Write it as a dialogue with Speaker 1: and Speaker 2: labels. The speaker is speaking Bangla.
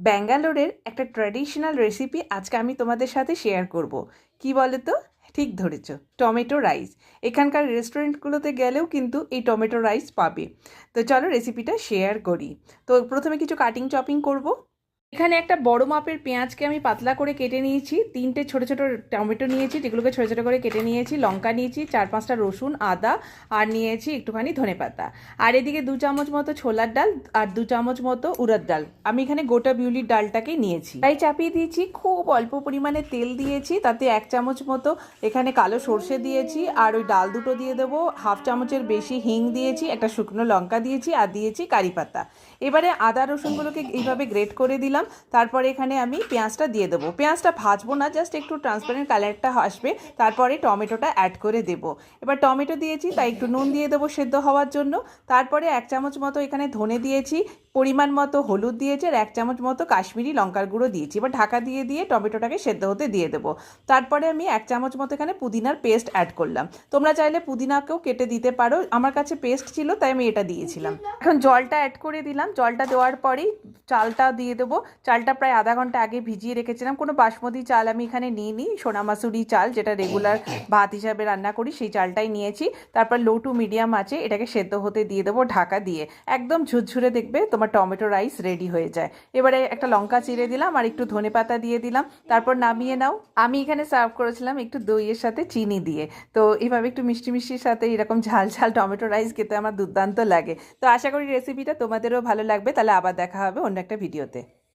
Speaker 1: ব্যাঙ্গালোরের একটা ট্র্যাডিশনাল রেসিপি আজকে আমি তোমাদের সাথে শেয়ার করব। কি বলো তো? ঠিক ধরেছ, টমেটো রাইস। এখানকার রেস্টুরেন্টগুলোতে গেলেও কিন্তু এই টমেটো রাইস পাবে। তো চলো রেসিপিটা শেয়ার করি। তো প্রথমে কিছু কাটিং চপিং করব। এখানে একটা বড় মাপের পেঁয়াজকে আমি পাতলা করে কেটে নিয়েছি, 3টে ছোট ছোট টমেটো নিয়েছি যেগুলোকে ছোট ছোট করে কেটে নিয়েছি, লঙ্কা নিয়েছি, 4-5টা রসুন, আদা, আর নিয়েছি একটুখানি ধনেপাতা। আর এদিকে 2 চামচ মতো ছোলার ডাল আর 2 চামচ মতো উড়দ ডাল। আমি এখানে গোটা বিউলির ডালটাকে নিয়েছি, তাই চাপিয়ে দিয়েছি। খুব অল্প পরিমাণে তেল দিয়েছি, তাতে 1 চামচ মতো এখানে কালো সর্ষে দিয়েছি, আর ওই ডাল দুটো দিয়ে দেবো। 1/2 চামচের বেশি হিং দিয়েছি, একটা শুকনো লঙ্কা দিয়েছি, আর দিয়েছি কারি পাতা। এবারে আদা রসুনগুলোকে এইভাবে গ্রেট করে দিলাম। তারপরে এখানে আমি পেঁয়াজটা দিয়ে দেবো। পেঁয়াজটা ভাজবো না, জাস্ট একটু ট্রান্সপারেন্ট কালারটা আসবে, তারপরে টমেটোটা অ্যাড করে দেবো। এবার টমেটো দিয়েছি, তাই একটু নুন দিয়ে দেবো সেদ্ধ হওয়ার জন্য। তারপরে 1 চামচ মতো এখানে ধনে দিয়েছি, পরিমাণ মতো হলুদ দিয়েছি, আর 1 চামচ মতো কাশ্মীরি লঙ্কার গুঁড়ো দিয়েছি। এবার ঢাকা দিয়ে দিয়ে টমেটোটাকে সেদ্ধ হতে দিয়ে দেবো। তারপরে আমি 1 চামচ মতো এখানে পুদিনার পেস্ট অ্যাড করলাম। তোমরা চাইলে পুদিনাকেও কেটে দিতে পারো, আমার কাছে পেস্ট ছিল তাই আমি এটা দিয়েছিলাম। এখন জলটা অ্যাড করে দিলাম। জলটা দেওয়ার পরেই চালটা দিয়ে দেবো। চালটা প্রায় আধা ঘন্টা আগে ভিজিয়ে রেখেছিলাম। কোনো বাসমতি চাল আমি এখানে নিইনি, সোনামাসুরি চাল যেটা রেগুলার ভাত হিসাবে রান্না করি সেই চালটাই নিয়েছি। তারপর লো টু মিডিয়াম আছে এটাকে সেদ্ধ হতে দিয়ে দেবো ঢাকা দিয়ে। একদম ঝুরঝুরে দেখবে তোমার টমেটো রাইস রেডি হয়ে যায়। এবারে একটা লঙ্কা চিড়ে দিলাম আর একটু ধনেপাতা দিয়ে দিলাম, তারপর নামিয়ে নাও। আমি এখানে সার্ভ করেছিলাম একটু দইয়ের সাথে চিনি দিয়ে। তো এইভাবে একটু মিষ্টি মিষ্টির সাথে এরকম ঝাল ঝাল টমেটো রাইস খেতে আমার দুর্দান্ত লাগে। তো আশা করি রেসিপিটা তোমাদেরও ভালো লাগবে। তাহলে আবার দেখা হবে অন্য একটা ভিডিওতে।